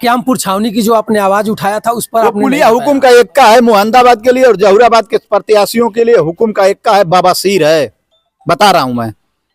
क्यामपुर छावनी की जो आपने आवाज उठाया था उस पर आपने पुलिया हुकुम का एक का है मुहम्मदाबाद के लिए और जहुराबाद के प्रत्याशियों के लिए हुकुम का एक का है बवासीर है। बता रहा हूं मैं,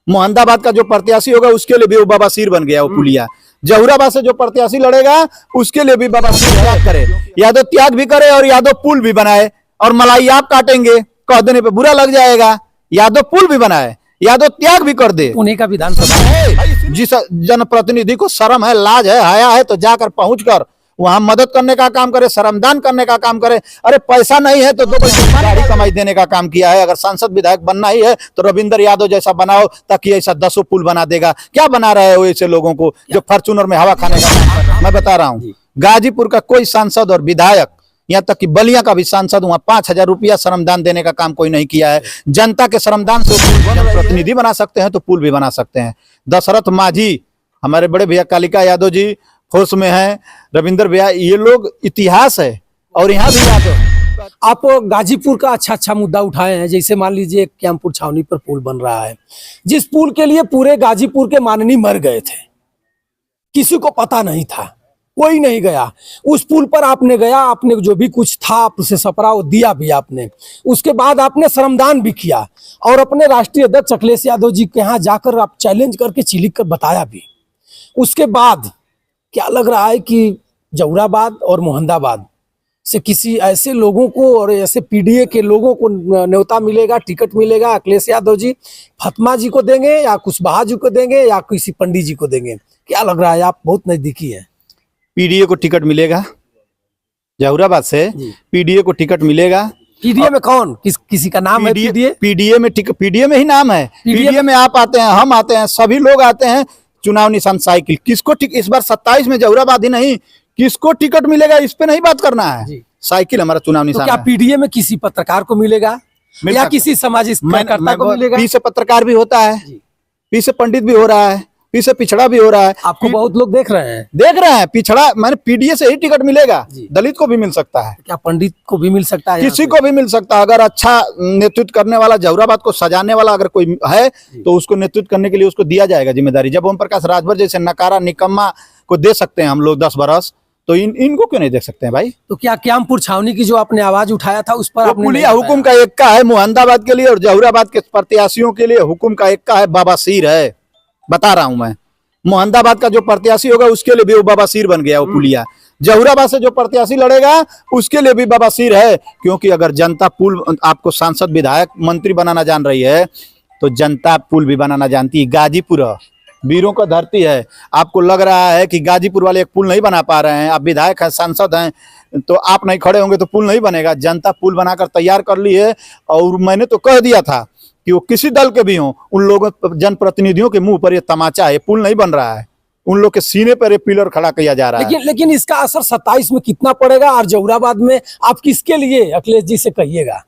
मुहम्मदाबाद का जो प्रत्याशी होगा उसके लिए भी वो बवासीर बन गया वो पुलिया। जहुराबाद से जो प्रत्याशी लड़ेगा उसके लिए भी बवासीर त्याग करे, यादव त्याग भी करे और यादव पुल भी बनाए। और मलाई आप काटेंगे कह देने पे बुरा लग जाएगा। यादव पुल भी बनाए, यादव त्याग भी कर दे। पुणे का विधानसभा जिस जनप्रतिनिधि को शर्म है, लाज है, हया है तो जाकर पहुंचकर वहां मदद करने का काम करे, श्रमदान करने का काम करे। अरे पैसा नहीं है तो 2 पैसे गाड़ी कमाई देने का काम किया है। अगर सांसद विधायक बनना ही है तो रविंद्र यादव जैसा बनाओ, ताकि ऐसा 10 पुल बना देगा। क्या बना रहे हो ऐसे लोगों को जो फॉर्च्यूनर में हवा खाने का काम कर रहे हैं? मैं बता रहा हूँ, गाजीपुर का कोई सांसद और विधायक, यहाँ तक कि बलिया का भी सांसद वहां 5000 रुपया श्रमदान देने का काम कोई नहीं किया है। जनता के श्रमदान से जनप्रतिनिधि बना सकते हैं तो पुल भी बना सकते हैं। दशरथ माझी, हमारे बड़े भैया कालिका यादव जी फोर्स में हैं, रविंद्र भैया, ये लोग इतिहास है। और यहाँ भी यादव, आप गाजीपुर का अच्छा मुद्दा उठाए हैं। जैसे मान लीजिए क्यामपुर छावनी पर पुल बन रहा है, जिस पुल के लिए पूरे गाजीपुर के माननीय मर गए थे, किसी को पता नहीं था, कोई नहीं गया उस पुल पर। आपने गया, आपने जो भी कुछ था उसे सपरा वो दिया भी आपने। उसके बाद आपने श्रमदान भी किया और अपने राष्ट्रीय अध्यक्ष अखिलेश यादव जी के यहाँ जाकर आप चैलेंज करके चिलिक कर बताया भी। उसके बाद क्या लग रहा है कि जहुराबाद और मुहम्मदाबाद से किसी ऐसे लोगों को और ऐसे पीडीए के लोगों को न्योता मिलेगा, टिकट मिलेगा? अखिलेश यादव जी फतमा जी को देंगे या कुशवाहा जी को देंगे या किसी पंडित जी को देंगे? क्या लग रहा है? आप बहुत नजदीकी है। पीडीए को टिकट मिलेगा, जहुराबाद से पीडीए को टिकट मिलेगा। पीडीए में कौन किसी का नाम है? पीडीए में ही नाम है। पीडीए में आप आते हैं, हम आते हैं, सभी लोग आते हैं। चुनाव निशान साइकिल। किसको इस बार 27 में जहुराबाद ही नहीं, किसको टिकट मिलेगा इस पे नहीं बात करना है। साइकिल हमारा चुनाव निशान। तो क्या पीडीए में किसी पत्रकार को मिलेगा या किसी सामाजिक कार्यकर्ता को मिलेगा? पी से पत्रकार भी होता है, पी से पंडित भी हो रहा है, पी से पिछड़ा भी हो रहा है। आपको बहुत लोग देख रहे हैं पिछड़ा मैंने पीडीए से ही टिकट मिलेगा। दलित को भी मिल सकता है, क्या पंडित को भी मिल सकता है? किसी को भी मिल सकता है। अगर अच्छा नेतृत्व करने वाला, जहुराबाद को सजाने वाला अगर कोई है तो उसको नेतृत्व करने के लिए उसको दिया जाएगा जिम्मेदारी। जब ओम प्रकाश राजभर जैसे नकारा निकम्मा को दे सकते हैं हम लोग 10 बरस, तो इनको क्यों नहीं देख सकते हैं भाई? तो क्या क्यामपुर छावनी की जो आपने आवाज उठाया था उस पर आपने पुलिया हुकुम का एक का है मुहम्मदाबाद के लिए और जहुराबाद के प्रत्याशियों के लिए हुकुम का एक का है बवासीर है। बता रहा हूं मैं, मुहम्मदाबाद का जो प्रत्याशी होगा उसके लिए भी वो बवासीर बन गया वो पुलिया। जहुराबाद से जो प्रत्याशी लड़ेगा उसके लिए भी बवासीर है। क्योंकि अगर जनता पुल आपको सांसद विधायक मंत्री बनाना जान रही है तो जनता पुल भी बनाना जानती है। गाजीपुर वीरों का धरती है। आपको लग रहा है कि गाजीपुर वाले एक पुल नहीं बना पा रहे हैं, आप विधायक हैं, सांसद हैं, तो आप नहीं खड़े होंगे तो पुल नहीं बनेगा। जनता पुल बनाकर तैयार कर ली है। और मैंने तो कह दिया था कि वो किसी दल के भी हों, उन लोगों जनप्रतिनिधियों के मुंह पर ये तमाचा है, पुल नहीं बन रहा है, उन लोग के सीने पर ये पिलर खड़ा किया जा रहा है। लेकिन इसका असर 27 में कितना पड़ेगा? और जहुराबाद में आप किसके लिए अखिलेश जी से कहिएगा?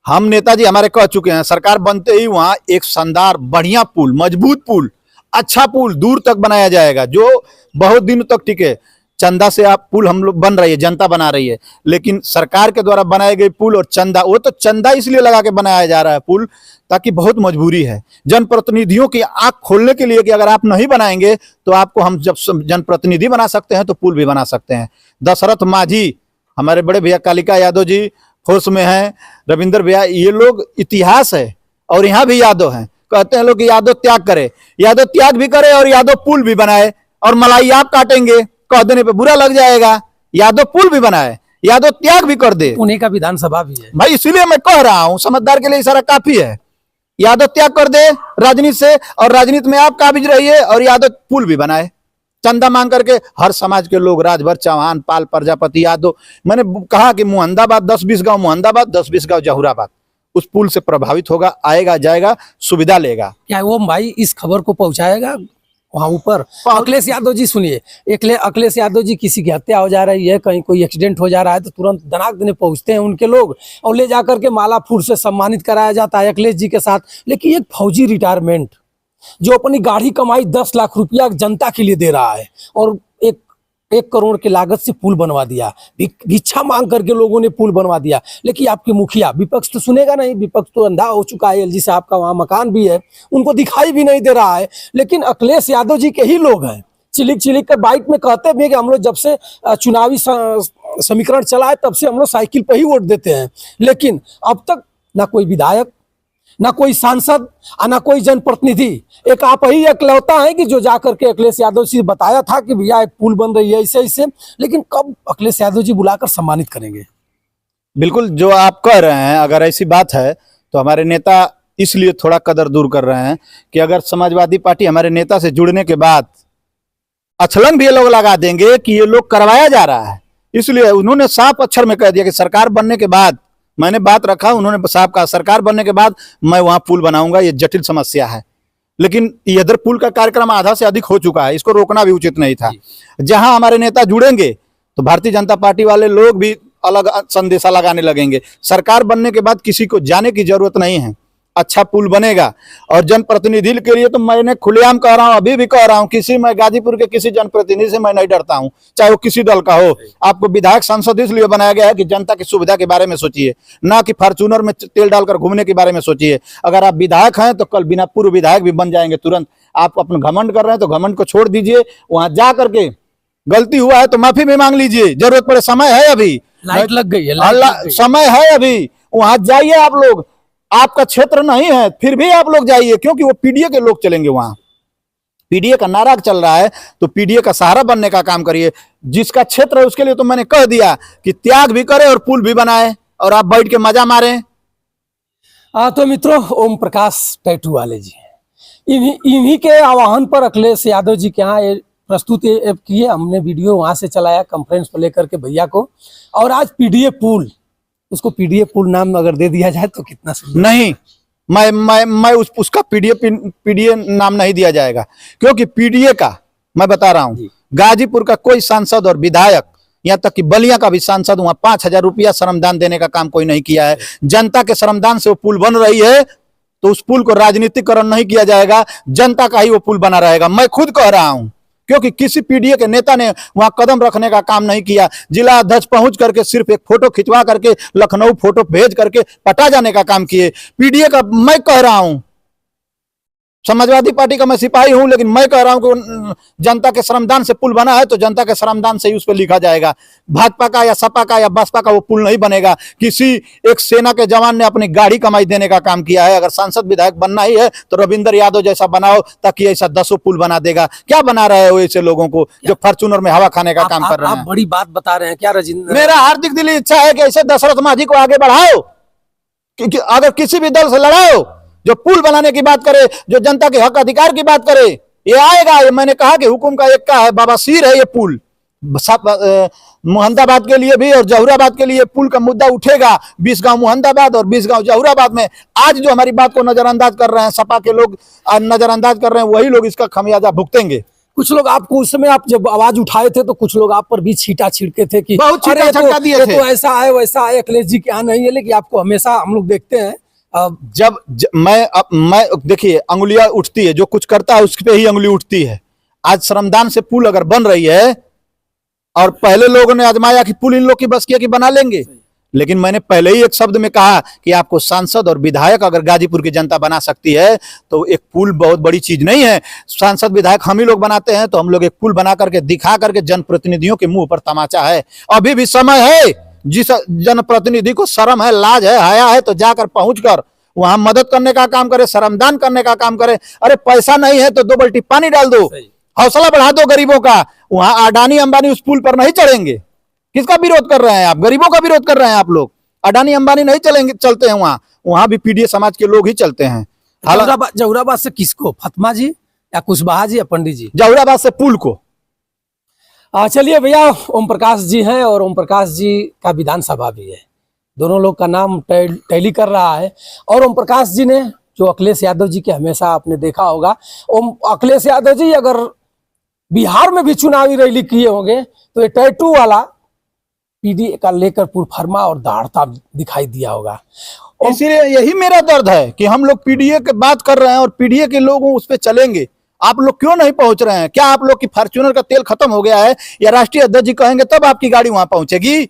हम नेताजी हमारे कह चुके हैं, सरकार बनते ही वहां एक शानदार बढ़िया पुल, मजबूत पुल, अच्छा पुल दूर तक बनाया जाएगा जो बहुत दिनों तक टिके। चंदा से आप पुल हम लोग बन रही है, जनता बना रही है, लेकिन सरकार के द्वारा बनाए गए पुल और चंदा, वो तो चंदा इसलिए लगा के बनाया जा रहा है पुल ताकि बहुत मजबूरी है जनप्रतिनिधियों की आंख खोलने के लिए कि अगर आप नहीं बनाएंगे तो आपको हम जब जनप्रतिनिधि बना सकते हैं तो पुल भी बना सकते हैं। दशरथ माझी, हमारे बड़े भैया कालिका यादव जी फोर्स में हैं, रविंद्र भैया, ये लोग इतिहास है। और यहाँ भी यादव हैं, कहते हैं लोग कि यादव त्याग करे, यादव त्याग भी करे और यादव पुल भी बनाए। और मलाई आप काटेंगे कह देने पे बुरा लग जाएगा। यादव पुल भी बनाए, यादव त्याग भी कर दे। पुणे का विधानसभा भी है भाई, इसीलिए मैं कह रहा हूं, समझदार के लिए इशारा काफी है। यादव त्याग कर दे राजनीति से और राजनीति में आप काबिज रहिए और यादव पुल भी बनाए। चंदा मांग करके हर समाज के लोग, राजभर, चौहान, पाल, प्रजापति, यादव, मैंने कहा कि मुहम्मदाबाद 10-20 गांव मुहम्मदाबाद, 10-20 गांव जहुराबाद उस पुल से प्रभावित होगा, आएगा जाएगा, सुविधा लेगा। क्या ओम भाई इस खबर को पहुंचाएगा वहां ऊपर? अखिलेश यादव जी सुनिए, अखिलेश यादव जी किसी की हत्या हो जा रही है, कहीं कोई एक्सीडेंट हो जा रहा है तो तुरंत दनाक देने पहुंचते हैं उनके लोग और ले जाकर के माला फूल से सम्मानित कराया जाता है अखिलेश जी के साथ। लेकिन एक फौजी रिटायरमेंट जो अपनी गाढ़ी कमाई 10 लाख रुपया जनता के लिए दे रहा है और 1 करोड़ की लागत से पुल बनवा दिया, भिक्षा मांग करके लोगों ने पुल बनवा दिया। लेकिन आपके मुखिया, विपक्ष तो सुनेगा नहीं, विपक्ष तो अंधा हो चुका है। एलजी साहब का वहां मकान भी है, उनको दिखाई भी नहीं दे रहा है। लेकिन अखिलेश यादव जी के ही लोग हैं चिलिक चिलिक कर बाइट में कहते भी हैं कि हम लोग जब से चुनावी समीकरण चला है तब से हम लोग साइकिल पर ही वोट देते हैं, लेकिन अब तक ना कोई विधायक, ना कोई सांसद और ना कोई जनप्रतिनिधि, एक आप ही इकलौता है कि जो जाकर के अखिलेश यादव जी बताया था कि भैया एक पुल बन रही है ऐसे ऐसे, लेकिन कब अखिलेश यादव जी बुलाकर सम्मानित करेंगे? बिल्कुल जो आप कह रहे हैं, अगर ऐसी बात है तो हमारे नेता इसलिए थोड़ा कदर दूर कर रहे हैं कि अगर समाजवादी पार्टी हमारे नेता से जुड़ने के बाद अछलंग भी ये लोग लगा देंगे कि ये लोग करवाया जा रहा है, इसलिए उन्होंने साफ अक्षर में कह दिया कि सरकार बनने के बाद, मैंने बात रखा, उन्होंने साफ कहा सरकार बनने के बाद मैं वहां पुल बनाऊंगा। ये जटिल समस्या है, लेकिन इधर पुल का कार्यक्रम आधा से अधिक हो चुका है, इसको रोकना भी उचित नहीं था। जहां हमारे नेता जुड़ेंगे तो भारतीय जनता पार्टी वाले लोग भी अलग संदेशा लगाने लगेंगे। सरकार बनने के बाद किसी को जाने की जरूरत नहीं है, अच्छा पुल बनेगा। और जनप्रतिनिधि के लिए तो मैंने खुलेआम कह रहा हूं, अभी भी कह रहा हूं, किसी मैं गाजीपुर के किसी जनप्रतिनिधि से मैं नहीं डरता हूं, चाहे वो किसी दल का हो। आपको विधायक सांसद इसलिए बनाया गया है कि जनता की सुविधा के बारे में सोचिए, ना कि फॉर्च्यूनर में तेल डालकर घूमने के बारे में सोचिए। अगर आप विधायक हैं तो कल बिना पूर्व विधायक भी बन जाएंगे तुरंत। आप अपना घमंड कर रहे हैं तो घमंड को छोड़ दीजिए, वहां जा करके गलती हुआ है तो माफी भी मांग लीजिए, जरूरत पड़े, समय है अभी, लाइट लग गई है, समय है अभी, वहां जाइए आप लोग। आपका क्षेत्र नहीं है फिर भी आप लोग जाइए, क्योंकि वो पीडीए के लोग चलेंगे वहां। पीडीए का नारा चल रहा है तो पीडीए का सहारा बनने का काम करिए। जिसका क्षेत्र है उसके लिए तो मैंने कह दिया कि त्याग भी करे और पुल भी बनाए और आप बैठ के मजा मारें। तो मित्रों, ओम प्रकाश टैटू वाले जी इन्हीं के आह्वान पर अखिलेश यादव जी के यहाँ प्रस्तुति किए, हमने वीडियो वहां से चलाया कॉन्फ्रेंस पर लेकर के भैया को। और आज पीडीए पुल, उसको पीडीए पुल नाम अगर दे दिया जाए तो कितना सुंदर। नहीं, मैं उसका पीडीए नाम नहीं दिया जाएगा, क्योंकि पीडीए का मैं बता रहा हूं, गाजीपुर का कोई सांसद और विधायक, यहाँ तक कि बलिया का भी सांसद वहां 5,000 रुपया श्रमदान देने का काम कोई नहीं किया है। जनता के श्रमदान से वो पुल बन रही है, तो उस पुल को राजनीतिकरण नहीं किया जाएगा, जनता का ही वो पुल बना रहेगा। मैं खुद कह रहा हूं, क्योंकि किसी पीडीए के नेता ने वहां कदम रखने का काम नहीं किया। जिला अध्यक्ष पहुंच करके सिर्फ एक फोटो खिंचवा करके लखनऊ फोटो भेज करके पटा जाने का काम किए। पीडीए का मैं कह रहा हूं, समाजवादी पार्टी का मैं सिपाही हूं, लेकिन मैं कह रहा हूं कि जनता के श्रमदान से पुल बना है तो जनता के श्रमदान से ही उस पर लिखा जाएगा। भाजपा का या सपा का या बसपा का वो पुल नहीं बनेगा। किसी एक सेना के जवान ने अपनी गाड़ी कमाई देने का काम किया है। अगर सांसद विधायक बनना ही है तो रविंद्र यादव जैसा बनाओ, ताकि ऐसा 10 पुल बना देगा। क्या बना रहे हो ऐसे लोगों को जो फॉर्च्यूनर में हवा खाने का काम कर रहे हैं? आप बड़ी बात बता रहे हैं क्या राजेंद्र? मेरा हार्दिक दिली इच्छा है कि ऐसे दशरथ माझी को आगे बढ़ाओ, अगर किसी भी दल से लड़ाओ, जो पुल बनाने की बात करे, जो जनता के हक अधिकार की बात करे, ये आएगा। ये मैंने कहा कि हुकुम का एक का है, बाबा सीर है ये पुल। मुहंदाबाद के लिए भी और जहुराबाद के लिए पुल का मुद्दा उठेगा। 20 गांव मुहंदाबाद और 20 गांव जहुराबाद में आज जो हमारी बात को नजरअंदाज कर रहे हैं, सपा के लोग नजरअंदाज कर रहे हैं, वही लोग इसका खमियाजा भुगतेंगे। कुछ लोग आपको उस समय आप जब आवाज उठाए थे तो कुछ लोग आप पर भी छीटा छिड़के थे कि बहुत छीटा छटका दिए थे। तो ऐसा है वैसा है, अखिलेश जी के यहाँ नहीं है, लेकिन आपको हमेशा हम लोग देखते हैं मैं देखिए, अंगुलियां उठती है, जो कुछ करता है उस पे ही अंगुली उठती है। आज श्रमदान से पुल अगर बन रही है, और पहले लोगों ने आजमाया कि पुल इन लोग की बस किया कि बना लेंगे, लेकिन मैंने पहले ही एक शब्द में कहा कि आपको सांसद और विधायक अगर गाजीपुर की जनता बना सकती है तो एक पुल बहुत बड़ी चीज नहीं है। सांसद विधायक हम ही लोग बनाते हैं, तो हम लोग एक पुल बना करके दिखा करके जनप्रतिनिधियों के मुंह पर तमाचा है। अभी भी समय है, जिस जनप्रतिनिधि को शर्म है, लाज है, हया है, तो जाकर पहुंचकर वहां मदद करने का काम करे, श्रमदान करने का काम करे। अरे पैसा नहीं है तो 2 बाल्टी पानी डाल दो, हौसला बढ़ा दो गरीबों का। वहां अडानी अंबानी उस पुल पर नहीं चढ़ेंगे। किसका विरोध कर रहे हैं आप? गरीबों का विरोध कर रहे हैं आप लोग। अडानी अंबानी नहीं चलते हैं वहां भी पीडीए समाज के लोग ही चलते हैं। जहुराबाद से किसको? फतमा जी या कुशवाहा जी या पंडित जी? जहुराबाद से पुल को। चलिए भैया, ओम प्रकाश जी हैं और ओम प्रकाश जी का विधानसभा भी है, दोनों लोग का नाम टैली कर रहा है। और ओम प्रकाश जी ने, जो अखिलेश यादव जी के हमेशा आपने देखा होगा, अखिलेश यादव जी अगर बिहार में भी चुनावी रैली किए होंगे तो ये टैटू वाला पीडीए का लेकर पुरफरमा और दहाड़ता दिखाई दिया होगा। इसीलिए यही मेरा दर्द है कि हम लोग पीडीए की बात कर रहे हैं और पीडीए के लोग उस पर चलेंगे। आप लोग क्यों नहीं पहुंच रहे हैं? क्या आप लोग की फॉर्च्यूनर का तेल खत्म हो गया है? या राष्ट्रीय अध्यक्ष जी कहेंगे तब आपकी गाड़ी वहां पहुंचेगी?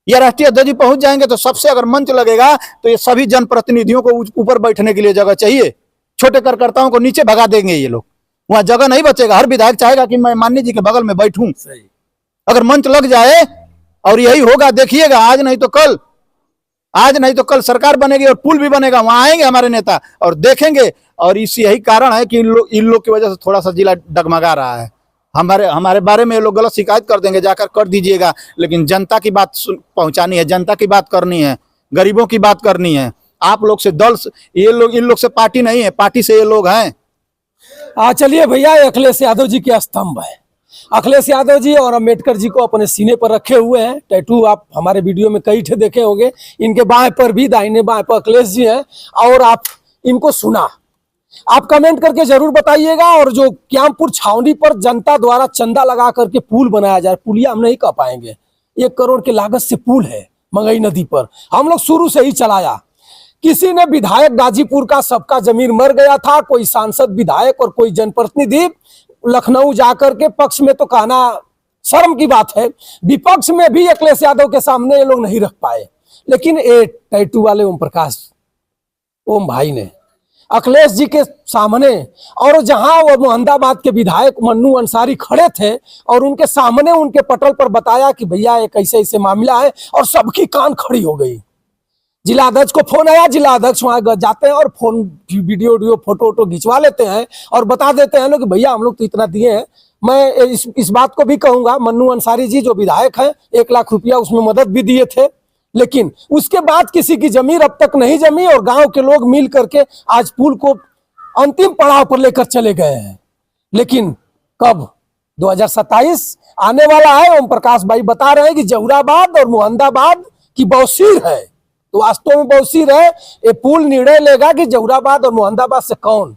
या राष्ट्रीय अध्यक्ष जी पहुंच जाएंगे तो सबसे अगर मंच लगेगा तो ये सभी जनप्रतिनिधियों को ऊपर बैठने के लिए जगह चाहिए, छोटे कार्यकर्ताओं को नीचे भगा देंगे ये लोग। वहां जगह नहीं बचेगा। हर विधायक चाहेगा कि मैं माननीय जी के बगल में बैठूं। सही। अगर मंच लग जाए और यही होगा, देखिएगा आज नहीं तो कल, आज नहीं तो कल सरकार बनेगी और पुल भी बनेगा, वहां आएंगे हमारे नेता और देखेंगे। और इसी यही कारण है कि इन लोग की वजह से थोड़ा सा जिला डगमगा रहा है। हमारे बारे में ये लोग गलत शिकायत कर देंगे, जाकर कर दीजिएगा, लेकिन जनता की बात पहुंचानी है, जनता की बात करनी है, गरीबों की बात करनी है। आप लोग से दल ये लोग, इन लोग से पार्टी नहीं है, पार्टी से ये लोग हैं। चलिए भैया, अखिलेश यादव जी के स्तंभ है। अखिलेश यादव जी और अम्बेडकर जी को अपने सीने पर रखे हुए हैं। टैटू आप हमारे वीडियो में कई ठे देखे होंगे। इनके बाएं पर भी, दाहिने बाएं पर अखिलेश जी हैं। और आप इनको सुना, आप कमेंट करके जरूर बताइएगा। और जो क्यामपुर छावनी पर जनता द्वारा चंदा लगा करके पुल बनाया जाए, पुलिया हम नहीं कह पाएंगे, 1 करोड़ की लागत से पुल है मंगई नदी पर, हम लोग शुरू से ही चलाया। किसी ने विधायक गाजीपुर का सबका जमीन मर गया था, कोई सांसद विधायक और कोई जनप्रतिनिधि लखनऊ जाकर के पक्ष में, तो कहना शर्म की बात है, विपक्ष में भी अखिलेश यादव के सामने ये लोग नहीं रख पाए। लेकिन ये टैटू वाले ओम प्रकाश, ओम भाई ने अखिलेश जी के सामने, और जहां वो मोहम्मदाबाद के विधायक मन्नू अंसारी खड़े थे और उनके सामने उनके पटल पर बताया कि भैया एक ऐसे ऐसे मामला है, और सबकी कान खड़ी हो गई। जिला अध्यक्ष को फोन आया, जिला अध्यक्ष वहां जाते हैं और फोन वीडियो फोटो खिंचवा लेते हैं और बता देते हैं लोग कि भैया हम लोग तो इतना दिए हैं। मैं इस बात को भी कहूंगा, मन्नू अंसारी जी जो विधायक हैं 1 लाख रुपया उसमें मदद भी दिए थे, लेकिन उसके बाद किसी की जमीन अब तक नहीं जमी और गांव के लोग मिल करके आज पुल को अंतिम पड़ाव पर लेकर चले गए हैं। लेकिन कब 2027 आने वाला है। ओम प्रकाश भाई बता रहे हैं कि जहुराबाद और मोहम्मदाबाद की बौसीर है, तो वास्तव में बौसीर है। ये पुल निर्णय लेगा कि जहुराबाद और मोहम्मदाबाद से कौन।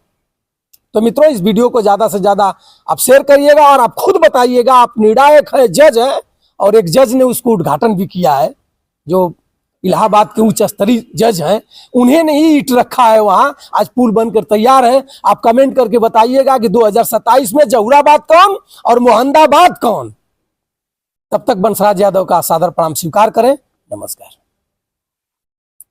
तो मित्रों, इस वीडियो को ज्यादा से ज्यादा आप शेयर करिएगा और आप खुद बताइएगा। आप निर्णायक है, जज है, और एक जज ने उसको उद्घाटन भी किया है, जो इलाहाबाद के उच्च स्तरीय जज हैं, उन्हें नहीं ईंट रखा है वहां। आज पुल बनकर तैयार है। आप कमेंट करके बताइएगा कि 2027 में जहुराबाद कौन और मोहम्मदाबाद कौन। तब तक बंसराज यादव का सादर प्रणाम स्वीकार करें। नमस्कार।